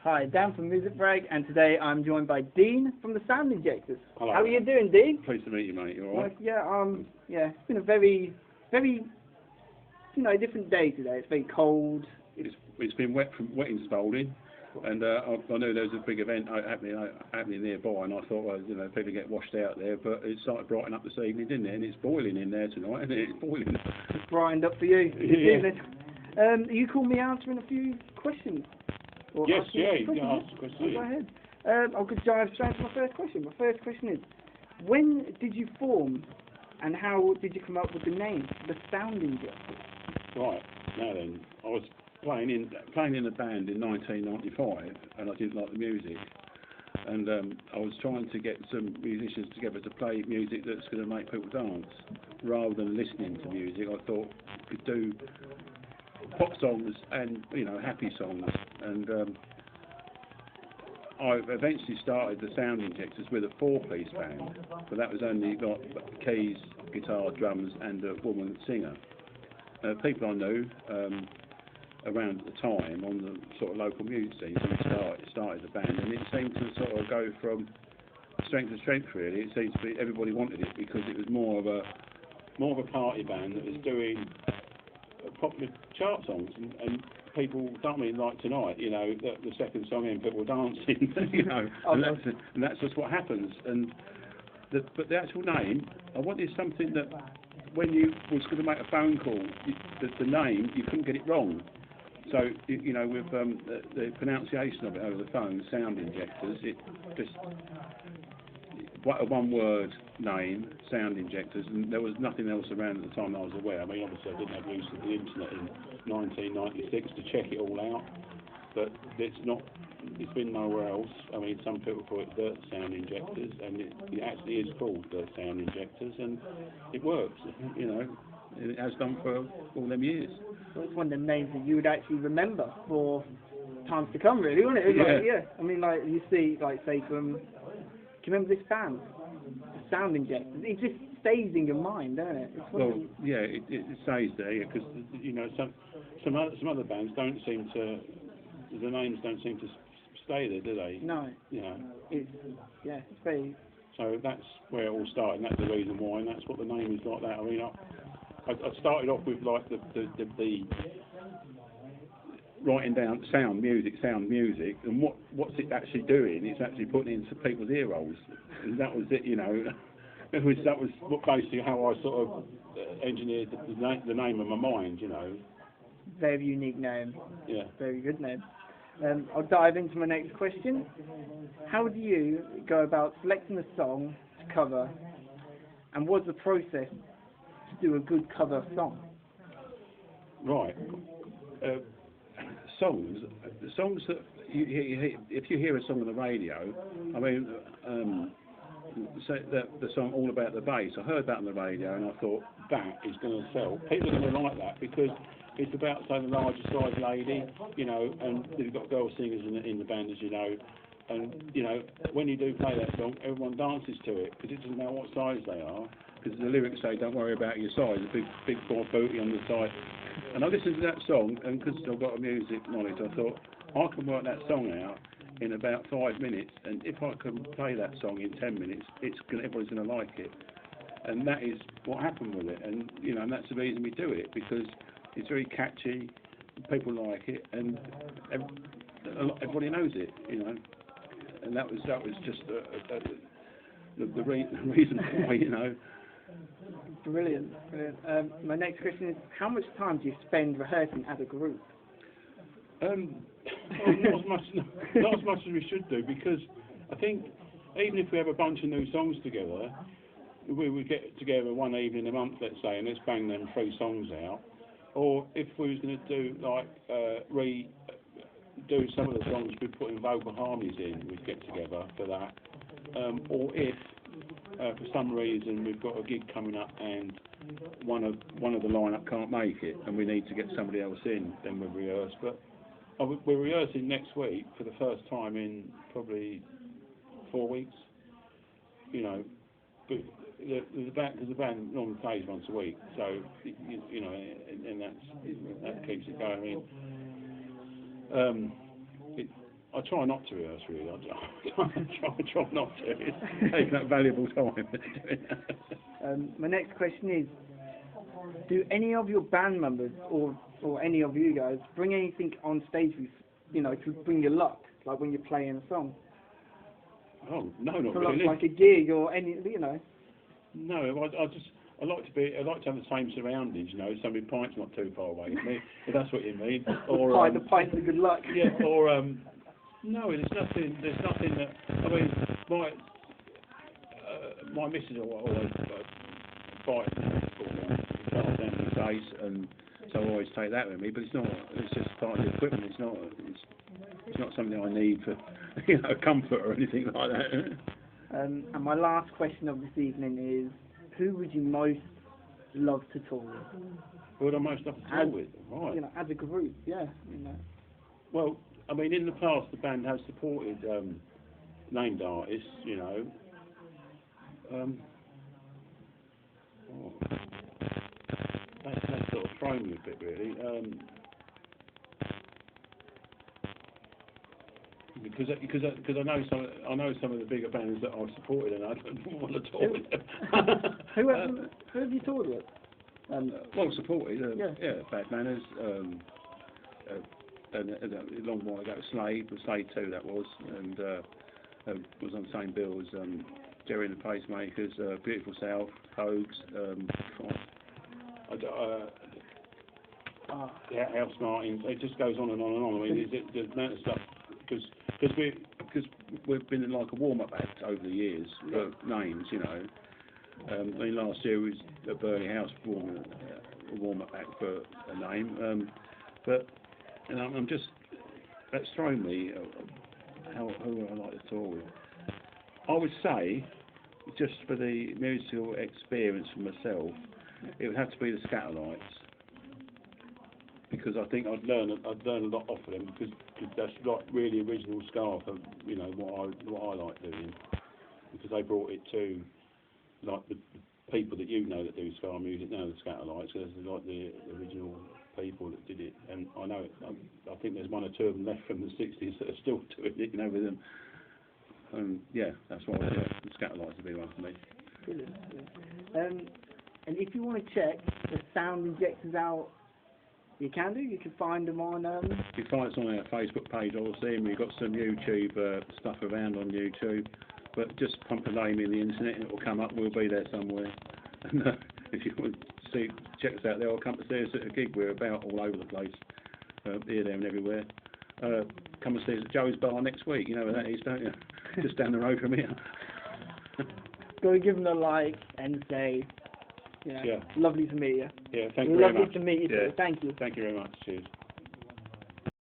Hi, Dan from Bragg, and today I'm joined by Dean from the Sound Injectors. Hello. How are you doing, Dean? Pleased to meet you, mate. You all right? Yeah, it's been a very, different day today. It's very cold. It's been wet installing, and I knew there was a big event happening nearby, and I thought, well, people get washed out there, but it started brightening up this evening, didn't it? And it's boiling in there tonight, isn't it? It's boiling. It's brightened up for you this evening. You called me answering a few questions. Yes, yeah, you can ask the question. Go ahead. I'll just dive straight to my first question. My first question is, when did you form, and how did you come up with the name, the Sound Injectors? Right, now then, I was playing in a band in 1995, and I didn't like the music, and I was trying to get some musicians together to play music that's going to make people dance, rather than listening to music. I thought we could do pop songs and happy songs, and I eventually started the Sound Injectors with a 4-piece band, but that was only got keys, guitar, drums, and a woman singer. People I knew around at the time on the sort of local music scene, so we started the band, and it seemed to sort of go from strength to strength. Really, it seemed to be everybody wanted it because it was more of a party band that was doing popular chart songs, and people, don't mean like tonight, the second song in, people were dancing, and that's just what happens. But the actual name, I wanted something that when you was going to make a phone call, the name, you couldn't get it wrong. So, with the pronunciation of it over the phone, Sound Injectors, it just a one-word name, Sound Injectors, and there was nothing else around at the time I was aware. I mean, obviously I didn't have use of the internet in 1996 to check it all out, but it's been nowhere else. I mean, some people call it the Sound Injectors, and it actually is called the Sound Injectors, and it works, it has done for all them years. Well, it's one of the names that you would actually remember for times to come, really, wouldn't it? I mean, you see, say from... Do you remember this band, the Sound Injectors? It just stays in your mind, doesn't it? It stays there, because some other bands don't seem to, the names don't seem to stay there, do they? No. It's very. So that's where it all started, and that's the reason why, and that's what the name is like that. I mean, I started off with like the writing down sound music, and what's it actually doing? It's actually putting it into people's ear rolls, and that was it. That was basically how I sort of engineered the name of my mind. Very unique name. Yeah. Very good name. I'll dive into my next question. How do you go about selecting a song to cover, and what's the process to do a good cover song? Right. Songs that if you hear a song on the radio, I mean, say the song All About the Bass, I heard that on the radio and I thought that is going to sell. People are going to like that because it's about, say, the larger size lady, and you've got girl singers in the band, as you know, and when you do play that song, everyone dances to it because it doesn't matter what size they are, because the lyrics say don't worry about your size, a big boy booty on the side. And I listened to that song, and because I've got a music knowledge, I thought, I can work that song out in about 5 minutes, and if I can play that song in 10 minutes, everybody's going to like it. And that is what happened with it, and and that's the reason we do it, because it's very catchy, people like it, and everybody knows it, and that was just the reason why, Brilliant. My next question is, how much time do you spend rehearsing as a group? Not as much as we should do, because I think even if we have a bunch of new songs together, we would get together one evening a month, let's say, and let's bang them 3 songs out. Or if we was going to do redo some of the songs we put in vocal harmonies in, we'd get together for that. Or if for some reason we've got a gig coming up and one of the lineup can't make it and we need to get somebody else in, then we'll rehearse. But we're rehearsing next week for the first time in probably 4 weeks. But the band normally plays once a week, so and that keeps it going. I mean, I try not to rehearse really. I try not to. It's taking up valuable time. My next question is: do any of your band members or any of you guys bring anything on stage with, you know, to bring your luck, like when you're playing a song? Oh no, not For really. like a gig or any, you know. No, I like to have the same surroundings, you know. Somebody pint's not too far away from me, if that's what you mean. Or the pint's a good luck. Yeah. Or no, there's nothing that I mean. My missus always fight down the face, and so I always take that with me. But it's not. It's just part of the equipment. It's not something I need for, you know, comfort or anything like that. And my last question of this evening is: who would you most love to tour with? Who would I most love to tour with? Right. You know, as a group, yeah. You know. Well, I mean, in the past, the band has supported named artists, you know. That's sort of thrown me a bit, really. Because I know some of the bigger bands that I've supported, and I don't want to tour with them. Who have you toured with? Well, supported, yeah, Bad Manners, and a long while ago, Slade 2 that was, and was on the same bill as Jerry and the Pacemakers, Beautiful South, Pogues, House Martins. It just goes on and on and on. I mean, the amount of stuff, because we've been in like a warm-up act over the years for names, you know. I mean, last year was at Burley House a warm-up act for a name, but and I'm just, that's thrown me. Who would I like to tour with? I would say, just for the musical experience for myself, it would have to be the Scatterlights, because I think I'd learn a lot off of them, because that's like really original ska for, you know, what I like doing, because they brought it to like the people that you know that do ska music now, the Scatterlights. There's like the original people that did it, and I know I think there's one or two of them left from the 60s that are still doing it, you know, with them. Yeah, that's what I do. The Scatterlights would be one for me. Brilliant. And if you want to check the Sound Injectors out, you can do. You can find them on. You can find us on our Facebook page, obviously, and we've got some YouTube stuff around on YouTube. But just pump a name in the internet and it will come up. We'll be there somewhere. And if you want to check us out there, or come to see us at a gig. We're about all over the place, here, there, and everywhere. Come and see us at Joey's Bar next week. You know where that is, don't you? Just down the road from here. Go and give them a like and say, you know, lovely to meet you. Yeah, thank you very much. Lovely to meet you. Yeah. Thank you. Thank you very much. Cheers.